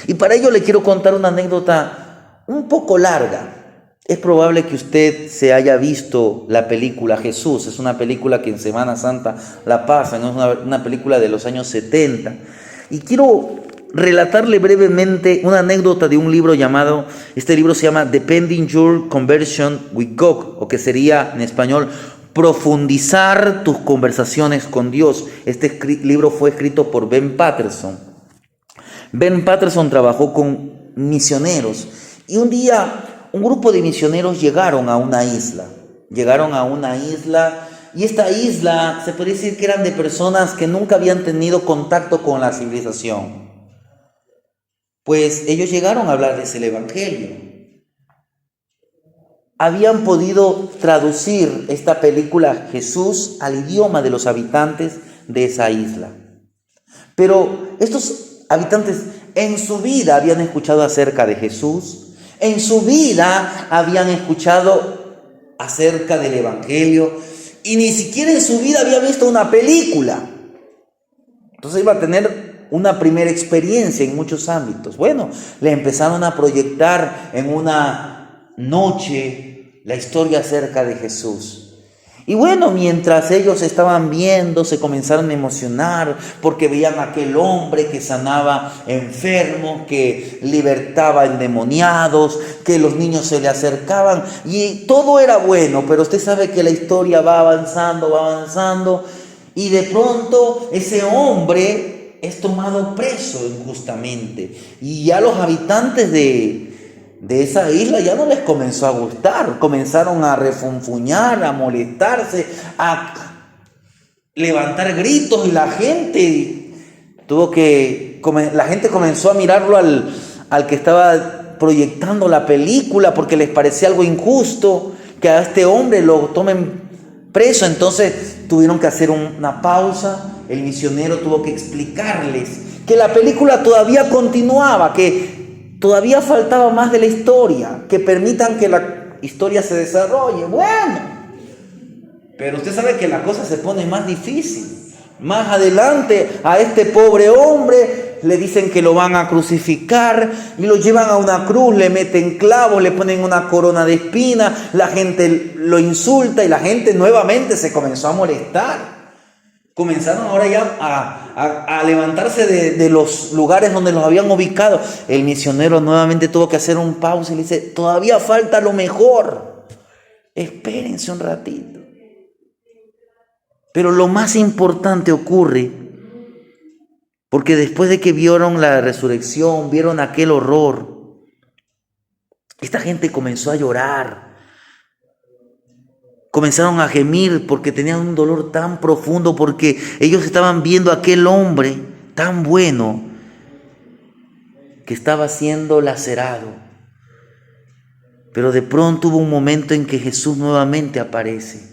Y para ello le quiero contar una anécdota un poco larga. Es probable que usted se haya visto la película Jesús. Es una película que en Semana Santa la pasan. Es una película de los años 70. Y quiero relatarle brevemente una anécdota de un libro llamado, este libro se llama Deepening Your Conversion with God, o que sería en español Profundizar tus conversaciones con Dios. Este libro fue escrito por Ben Patterson. Ben Patterson trabajó con misioneros y un día un grupo de misioneros llegaron a una isla. Y esta isla se podría decir que eran de personas que nunca habían tenido contacto con la civilización. Pues ellos llegaron a hablarles el Evangelio. Habían podido traducir esta película Jesús al idioma de los habitantes de esa isla. Pero estos habitantes en su vida habían escuchado acerca de Jesús, en su vida habían escuchado acerca del Evangelio y ni siquiera en su vida había visto una película. Entonces iba a tener una primera experiencia en muchos ámbitos. Bueno, le empezaron a proyectar en una noche la historia acerca de Jesús. Y bueno, mientras ellos estaban viendo, se comenzaron a emocionar porque veían a aquel hombre que sanaba enfermos, que libertaba endemoniados, que los niños se le acercaban y todo era bueno, pero usted sabe que la historia va avanzando y de pronto ese hombre es tomado preso injustamente y ya los habitantes de esa isla ya no les comenzó a gustar, comenzaron a refunfuñar, a molestarse, a levantar gritos y la gente comenzó a mirarlo al que estaba proyectando la película porque les parecía algo injusto que a este hombre lo tomen preso. Entonces tuvieron que hacer una pausa, el misionero tuvo que explicarles que la película todavía continuaba, que todavía faltaba más de la historia, que permitan que la historia se desarrolle. Bueno, pero usted sabe que la cosa se pone más difícil. Más adelante a este pobre hombre le dicen que lo van a crucificar y lo llevan a una cruz, le meten clavos, le ponen una corona de espinas, la gente lo insulta y la gente nuevamente se comenzó a molestar. Comenzaron ahora ya a levantarse de los lugares donde los habían ubicado. El misionero nuevamente tuvo que hacer un pausa y le dice, todavía falta lo mejor. Espérense un ratito. Pero lo más importante ocurre porque después de que vieron la resurrección, vieron aquel horror, esta gente comenzó a llorar. Comenzaron a gemir porque tenían un dolor tan profundo, porque ellos estaban viendo a aquel hombre tan bueno que estaba siendo lacerado. Pero de pronto hubo un momento en que Jesús nuevamente aparece.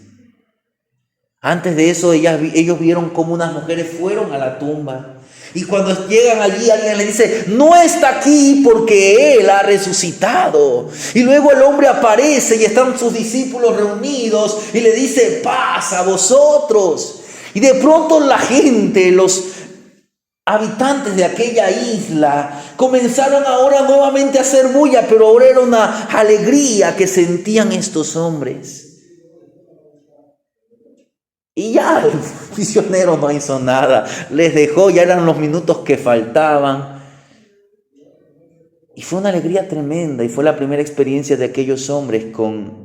Antes de eso ellos vieron cómo unas mujeres fueron a la tumba. Y cuando llegan allí, alguien le dice, no está aquí porque Él ha resucitado. Y luego el hombre aparece y están sus discípulos reunidos y le dice, paz a vosotros. Y de pronto la gente, los habitantes de aquella isla comenzaron ahora nuevamente a hacer bulla, pero ahora era una alegría que sentían estos hombres. Y ya el misionero no hizo nada, les dejó, ya eran los minutos que faltaban. Y fue una alegría tremenda, y fue la primera experiencia de aquellos hombres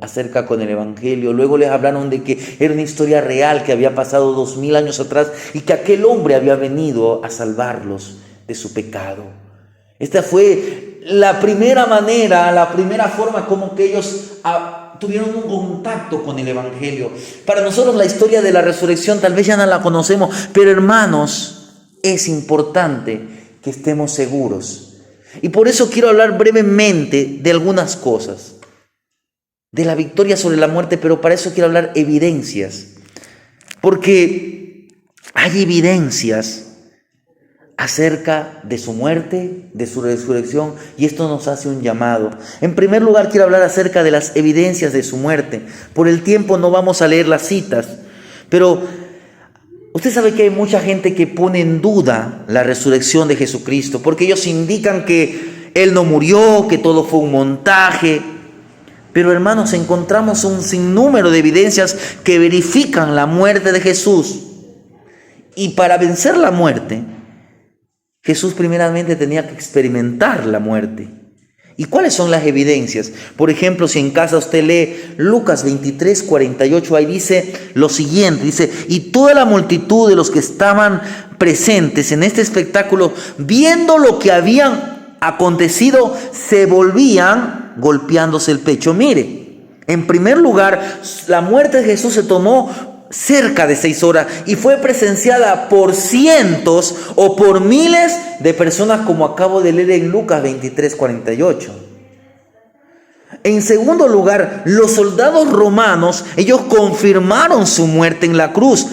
acerca con el Evangelio. Luego les hablaron de que era una historia real que había pasado 2000 años atrás y que aquel hombre había venido a salvarlos de su pecado. Esta fue la primera manera, la primera forma como que ellos tuvieron un contacto con el Evangelio. Para nosotros la historia de la resurrección tal vez ya no la conocemos, pero hermanos, es importante que estemos seguros. Y por eso quiero hablar brevemente de algunas cosas, de la victoria sobre la muerte, pero para eso quiero hablar evidencias, porque hay evidencias acerca de su muerte, de su resurrección, y esto nos hace un llamado. En primer lugar, quiero hablar acerca de las evidencias de su muerte. Por el tiempo no vamos a leer las citas, pero usted sabe que hay mucha gente que pone en duda la resurrección de Jesucristo, porque ellos indican que Él no murió, que todo fue un montaje. Pero hermanos, encontramos un sinnúmero de evidencias que verifican la muerte de Jesús. Y para vencer la muerte, Jesús primeramente tenía que experimentar la muerte. ¿Y cuáles son las evidencias? Por ejemplo, si en casa usted lee Lucas 23, 48, ahí dice lo siguiente, dice: y toda la multitud de los que estaban presentes en este espectáculo, viendo lo que habían acontecido, se volvían golpeándose el pecho. Mire, en primer lugar, la muerte de Jesús se tomó cerca de 6 horas y fue presenciada por cientos o por miles de personas, como acabo de leer en Lucas 23, 48. En segundo lugar, los soldados romanos, ellos confirmaron su muerte en la cruz.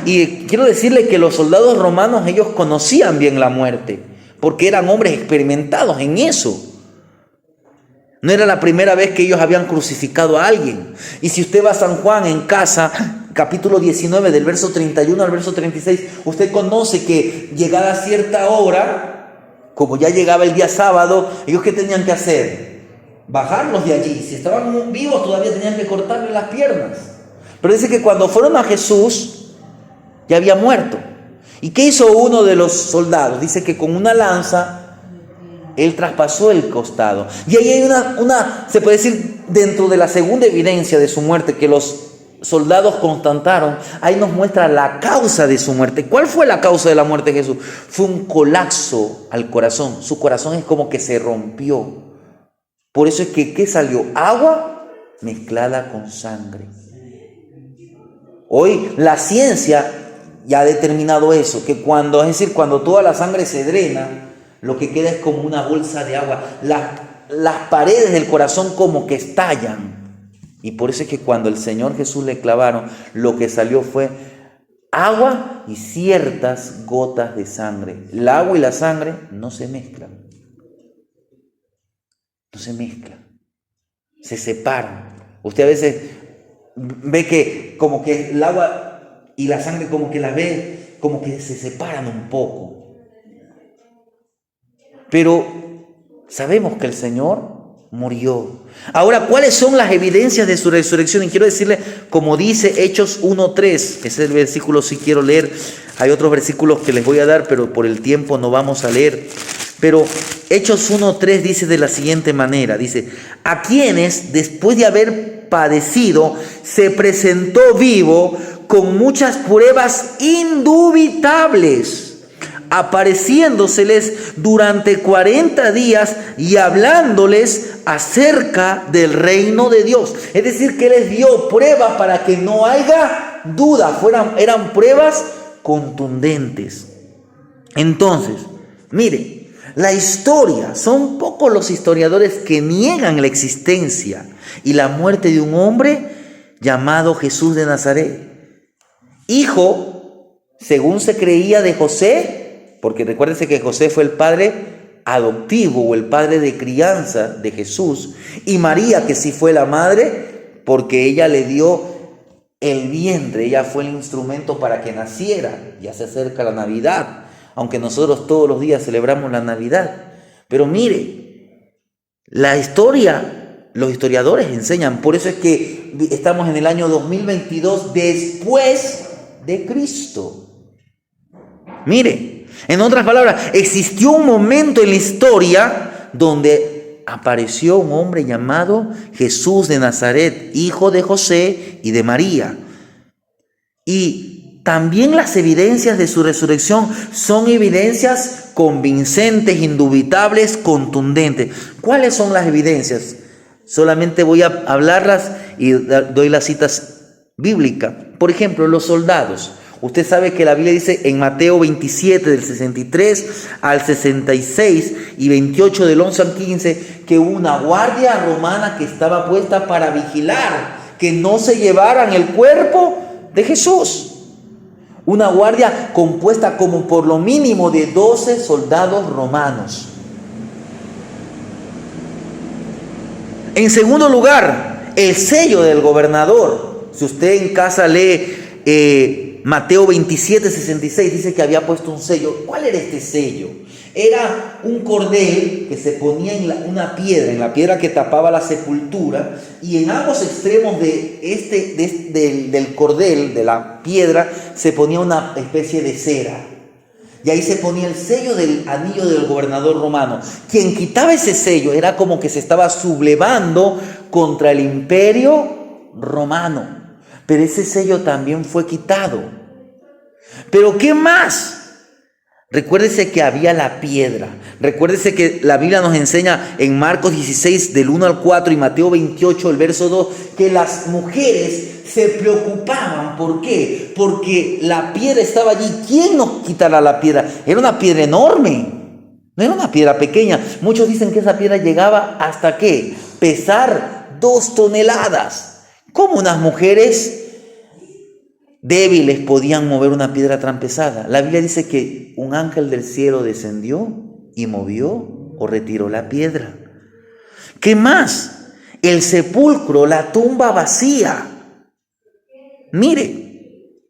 Y quiero decirle que los soldados romanos, ellos conocían bien la muerte, porque eran hombres experimentados en eso. No era la primera vez que ellos habían crucificado a alguien. Y si usted va a San Juan en casa, capítulo 19, del verso 31 al verso 36, usted conoce que llegada cierta hora, como ya llegaba el día sábado, ellos ¿qué tenían que hacer? Bajarlos de allí. Si estaban vivos todavía tenían que cortarle las piernas. Pero dice que cuando fueron a Jesús, ya había muerto. ¿Y qué hizo uno de los soldados? Dice que con una lanza Él traspasó el costado. Y ahí hay una, se puede decir, dentro de la segunda evidencia de su muerte que los soldados constataron, ahí nos muestra la causa de su muerte. ¿Cuál fue la causa de la muerte de Jesús? Fue un colapso al corazón. Su corazón es como que se rompió. Por eso es que, ¿qué salió? Agua mezclada con sangre. Hoy la ciencia ya ha determinado eso, que cuando toda la sangre se drena, lo que queda es como una bolsa de agua. Las paredes del corazón como que estallan. Y por eso es que cuando el Señor Jesús le clavaron, lo que salió fue agua y ciertas gotas de sangre. El agua y la sangre no se mezclan. No se mezclan. Se separan. Usted a veces ve que como que el agua y la sangre como que las ve, como que se separan un poco. Pero sabemos que el Señor murió. Ahora, ¿cuáles son las evidencias de su resurrección? Y quiero decirle, como dice Hechos 1:3, ese es el versículo si quiero leer. Hay otros versículos que les voy a dar, pero por el tiempo no vamos a leer. Pero Hechos 1:3 dice de la siguiente manera, dice: a quienes después de haber padecido se presentó vivo con muchas pruebas indubitables, apareciéndoseles durante 40 días y hablándoles acerca del reino de Dios. Es decir, que les dio pruebas para que no haya duda, eran pruebas contundentes. Entonces, mire, la historia, son pocos los historiadores que niegan la existencia y la muerte de un hombre llamado Jesús de Nazaret, hijo, según se creía, de José. Porque recuérdense que José fue el padre adoptivo o el padre de crianza de Jesús. Y María, que sí fue la madre, porque ella le dio el vientre. Ella fue el instrumento para que naciera. Ya se acerca la Navidad. aunque nosotros todos los días celebramos la Navidad. Pero mire, la historia, los historiadores enseñan, por eso es que estamos en el año 2022 después de Cristo. Mire, en otras palabras, existió un momento en la historia donde apareció un hombre llamado Jesús de Nazaret, hijo de José y de María. Y también las evidencias de su resurrección son evidencias convincentes, indubitables, contundentes. ¿Cuáles son las evidencias? Solamente voy a hablarlas y doy las citas bíblicas. Por ejemplo, los soldados. Usted sabe que la Biblia dice en Mateo 27, del 63 al 66 y 28 del 11 al 15, que hubo una guardia romana que estaba puesta para vigilar que no se llevaran el cuerpo de Jesús. Una guardia compuesta como por lo mínimo de 12 soldados romanos. En segundo lugar, el sello del gobernador. Si usted en casa lee Mateo 27, 66, dice que había puesto un sello. ¿Cuál era este sello? Era un cordel que se ponía en una piedra, en la piedra que tapaba la sepultura, y en ambos extremos del cordel, de la piedra, se ponía una especie de cera. Y ahí se ponía el sello del anillo del gobernador romano. Quien quitaba ese sello era como que se estaba sublevando contra el imperio romano. Pero ese sello también fue quitado. ¿Pero qué más? Recuérdese que había la piedra. Recuérdese que la Biblia nos enseña en Marcos 16, del 1 al 4 y Mateo 28, el verso 2, que las mujeres se preocupaban. ¿Por qué? Porque la piedra estaba allí. ¿Quién nos quitará la piedra? Era una piedra enorme. No era una piedra pequeña. Muchos dicen que esa piedra llegaba hasta ¿qué? Pesar 2 toneladas. ¿Cómo unas mujeres débiles podían mover una piedra tan pesada? La Biblia dice que un ángel del cielo descendió y movió o retiró la piedra. ¿Qué más? El sepulcro, la tumba vacía. Mire,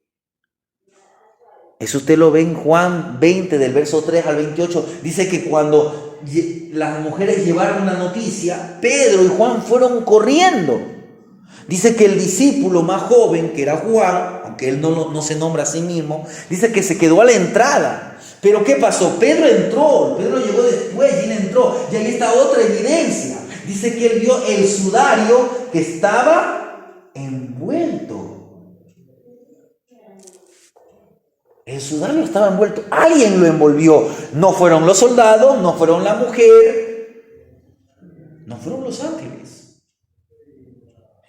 eso usted lo ve en Juan 20, del verso 3 al 28. Dice que cuando las mujeres llevaron la noticia, Pedro y Juan fueron corriendo. Dice que el discípulo más joven, que era Juan, aunque él no se nombra a sí mismo, dice que se quedó a la entrada. Pero ¿qué pasó? Pedro llegó después y él entró. Y ahí está otra evidencia. Dice que él vio el sudario que estaba envuelto. El sudario estaba envuelto. Alguien lo envolvió. No fueron los soldados, no fueron la mujer, no fueron los ángeles.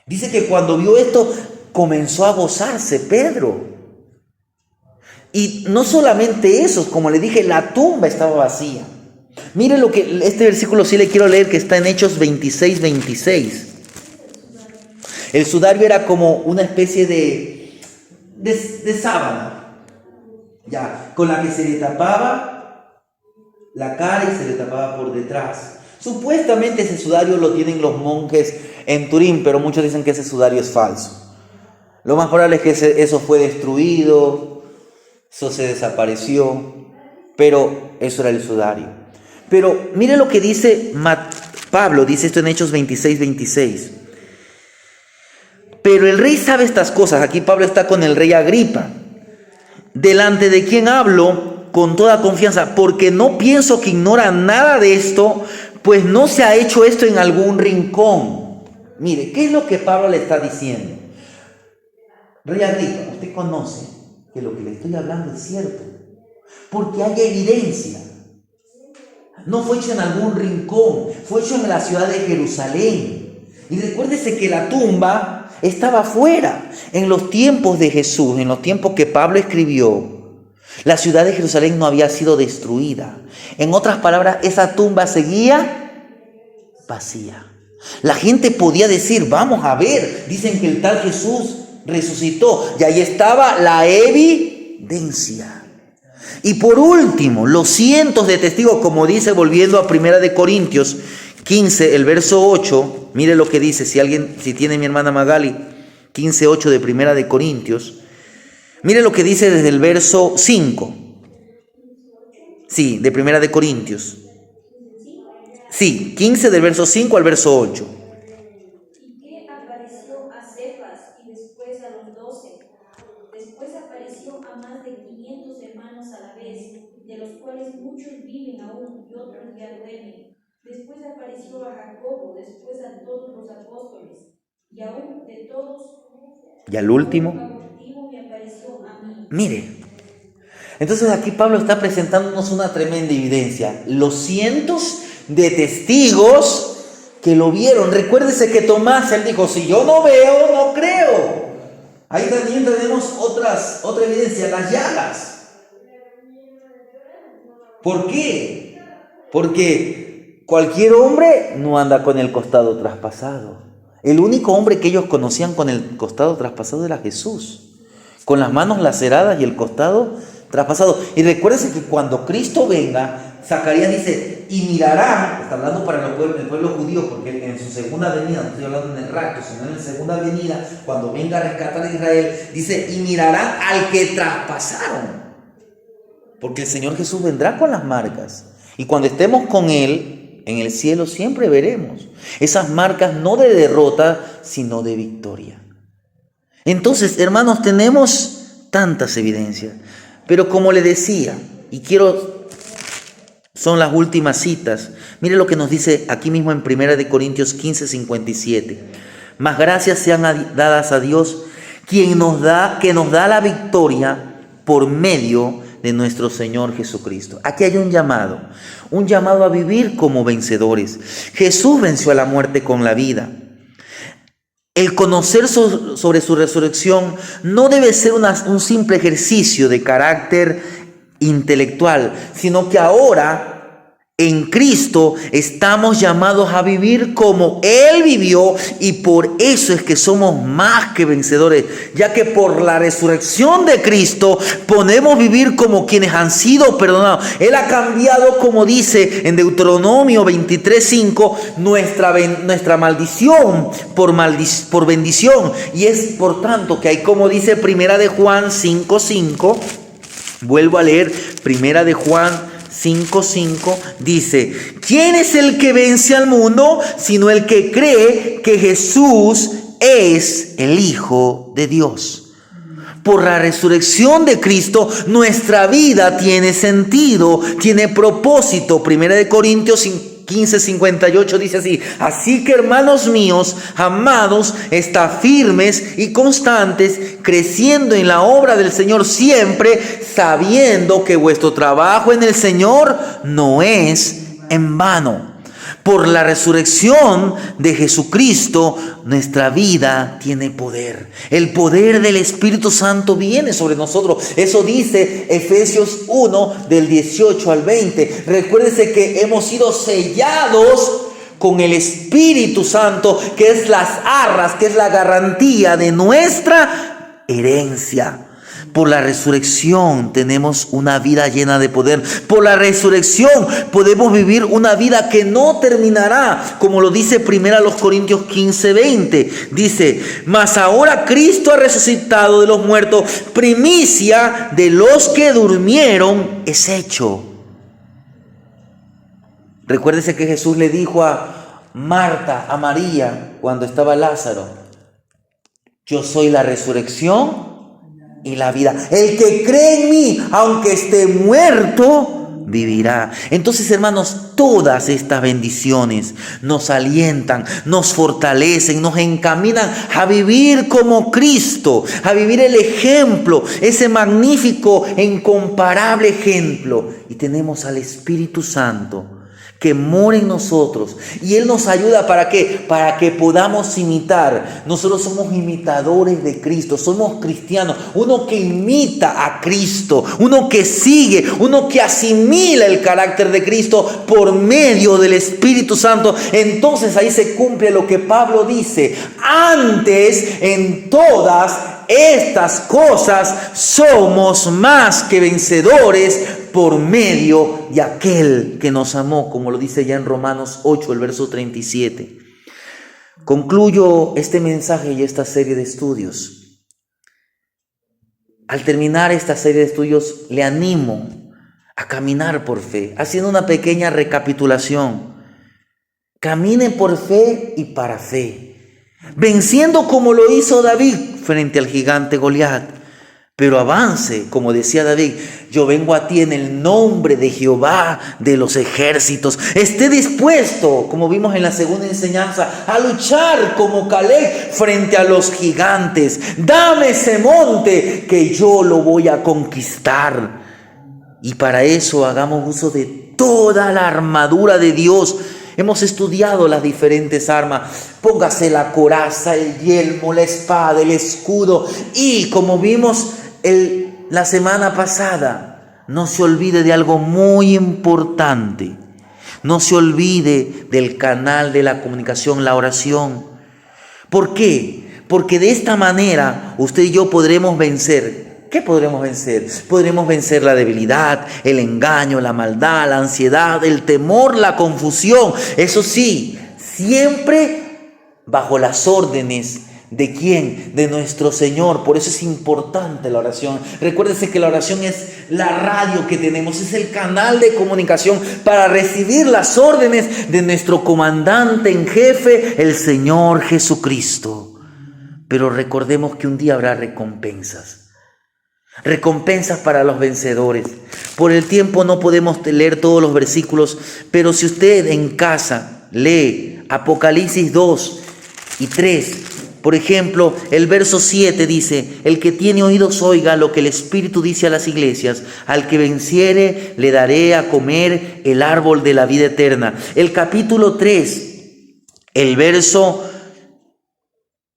Dice que cuando vio esto, comenzó a gozarse Pedro. Y no solamente eso, como le dije, la tumba estaba vacía. Mire lo que, este versículo sí le quiero leer, que está en Hechos 26, 26. El sudario era como una especie de sábana, ya, con la que se le tapaba la cara y se le tapaba por detrás. Supuestamente ese sudario lo tienen los monjes en Turín, pero muchos dicen que ese sudario es falso. Lo más probable es que eso fue destruido, eso se desapareció, pero eso era el sudario. Pero mire lo que dice Pablo, dice esto en Hechos 26, 26. Pero el rey sabe estas cosas. Aquí Pablo está con el rey Agripa, delante de quien hablo con toda confianza, porque no pienso que ignora nada de esto, pues no se ha hecho esto en algún rincón. Mire, ¿qué es lo que Pablo le está diciendo? Rey Agripa, usted conoce que lo que le estoy hablando es cierto, porque hay evidencia. No fue hecho en algún rincón, fue hecho en la ciudad de Jerusalén. Y recuérdese que la tumba estaba afuera. En los tiempos de Jesús, en los tiempos que Pablo escribió, la ciudad de Jerusalén no había sido destruida. En otras palabras, esa tumba seguía vacía. La gente podía decir, vamos a ver, dicen que el tal Jesús resucitó. Y ahí estaba la evidencia. Y por último, los cientos de testigos, como dice, volviendo a 1 Corintios 15, el verso 8, mire lo que dice, si tiene mi hermana Magali, 15:8 de 1 Corintios, mire lo que dice desde el verso 5. Sí, de Primera de Corintios. ¿Sí? Sí, 15 del verso 5 al verso 8. Y que apareció a Cefas y después a los 12. Después apareció a más de 500 hermanos a la vez, de los cuales muchos viven aún y otros ya duermen. Después apareció a Jacobo, después a todos los apóstoles, y aún de todos, Y al último, me apareció a mí. mire. Entonces aquí Pablo está presentándonos una tremenda evidencia. Los cientos de testigos que lo vieron. Recuérdese que Tomás, él dijo, si yo no veo, no creo. Ahí también tenemos otra evidencia, las llagas. ¿Por qué? Porque cualquier hombre no anda con el costado traspasado. El único hombre que ellos conocían con el costado traspasado era Jesús, con las manos laceradas y el costado traspasado. Y recuérdense que cuando Cristo venga, Zacarías dice, y mirarán, está hablando para el pueblo judío, porque en su segunda venida, no estoy hablando en el rapto, sino en la segunda venida, cuando venga a rescatar a Israel, dice, y mirarán al que traspasaron. Porque el Señor Jesús vendrá con las marcas. Y cuando estemos con Él, en el cielo siempre veremos esas marcas no de derrota, sino de victoria. Entonces, hermanos, tenemos tantas evidencias. Pero como le decía, son las últimas citas. Mire lo que nos dice aquí mismo en 1 Corintios 15, 57. Mas gracias sean dadas a Dios, que nos da la victoria por medio de nuestro Señor Jesucristo. Aquí hay un llamado a vivir como vencedores. Jesús venció a la muerte con la vida. El conocer sobre su resurrección no debe ser un simple ejercicio de carácter intelectual, sino que ahora en Cristo estamos llamados a vivir como Él vivió, y por eso es que somos más que vencedores, ya que por la resurrección de Cristo podemos vivir como quienes han sido perdonados. Él ha cambiado, como dice en Deuteronomio 23:5, nuestra maldición por bendición, y es por tanto que hay, como dice Primera de Juan 5:5, vuelvo a leer Primera de Juan 5:5, dice, ¿quién es el que vence al mundo sino el que cree que Jesús es el Hijo de Dios? Por la resurrección de Cristo, nuestra vida tiene sentido, tiene propósito. 1 Corintios 15:58 dice así: así que, hermanos míos, amados, está firmes y constantes, creciendo en la obra del Señor siempre, sabiendo que vuestro trabajo en el Señor no es en vano. Por la resurrección de Jesucristo, nuestra vida tiene poder. El poder del Espíritu Santo viene sobre nosotros. Eso dice Efesios 1, del 18 al 20. Recuérdense que hemos sido sellados con el Espíritu Santo, que es las arras, que es la garantía de nuestra herencia. Por la resurrección tenemos una vida llena de poder. Por la resurrección podemos vivir una vida que no terminará, como lo dice 1 Corintios 15:20. Dice, mas ahora Cristo ha resucitado de los muertos, primicia de los que durmieron es hecho. Recuérdese que Jesús le dijo a Marta, a María, cuando estaba Lázaro: yo soy la resurrección y la vida. El que cree en mí, aunque esté muerto, vivirá. Entonces, hermanos, todas estas bendiciones nos alientan, nos fortalecen, nos encaminan a vivir como Cristo, a vivir el ejemplo, ese magnífico e incomparable ejemplo. Y tenemos al Espíritu Santo que mora en nosotros, y Él nos ayuda ¿para qué? Para que podamos imitar. Nosotros somos imitadores de Cristo, somos cristianos, uno que imita a Cristo, uno que sigue, uno que asimila el carácter de Cristo por medio del Espíritu Santo. Entonces ahí se cumple lo que Pablo dice: antes en todas estas cosas somos más que vencedores por medio de aquel que nos amó, como lo dice ya en Romanos 8, el verso 37. Concluyo este mensaje y esta serie de estudios. Al terminar esta serie de estudios, le animo a caminar por fe, haciendo una pequeña recapitulación. Camine por fe y para fe, venciendo como lo hizo David frente al gigante Goliat. Pero avance, como decía David, yo vengo a ti en el nombre de Jehová de los ejércitos. Esté dispuesto, como vimos en la segunda enseñanza, a luchar como Caleb frente a los gigantes. Dame ese monte que yo lo voy a conquistar. Y para eso hagamos uso de toda la armadura de Dios. Hemos estudiado las diferentes armas. Póngase la coraza, el yelmo, la espada, el escudo. Y como vimos la semana pasada, no se olvide de algo muy importante. No se olvide del canal de la comunicación, la oración. ¿Por qué? Porque de esta manera usted y yo podremos vencer. ¿Qué podremos vencer? Podremos vencer la debilidad, el engaño, la maldad, la ansiedad, el temor, la confusión. Eso sí, siempre bajo las órdenes ¿de quién? De nuestro Señor. Por eso es importante la oración. Recuérdese que la oración es la radio que tenemos, es el canal de comunicación para recibir las órdenes de nuestro comandante en jefe, el Señor Jesucristo. Pero recordemos que un día habrá recompensas. Recompensas para los vencedores. Por el tiempo no podemos leer todos los versículos, pero si usted en casa lee Apocalipsis 2 y 3, por ejemplo, el verso 7 dice: el que tiene oídos oiga lo que el Espíritu dice a las iglesias. Al que venciere le daré a comer el árbol de la vida eterna. El capítulo 3, el verso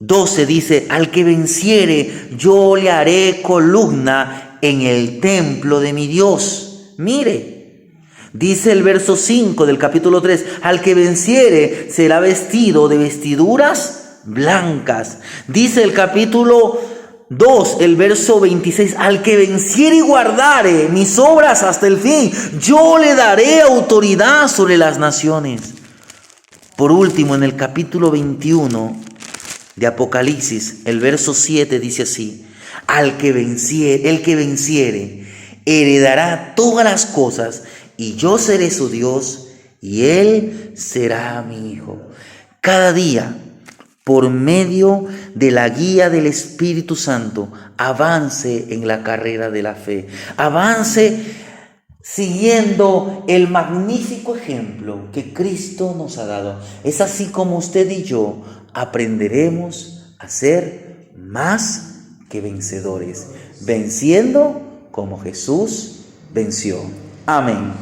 12 dice: al que venciere yo le haré columna en el templo de mi Dios. Mire, dice el verso 5 del capítulo 3: al que venciere será vestido de vestiduras blancas. Dice el capítulo 2, el verso 26: al que venciere y guardare mis obras hasta el fin, yo le daré autoridad sobre las naciones. Por último, en el capítulo 21 de Apocalipsis, el verso 7 dice así: el que venciere heredará todas las cosas, y yo seré su Dios, y él será mi hijo. Cada día, por medio de la guía del Espíritu Santo, avance en la carrera de la fe. Avance siguiendo el magnífico ejemplo que Cristo nos ha dado. Es así como usted y yo aprenderemos a ser más que vencedores, venciendo como Jesús venció. Amén.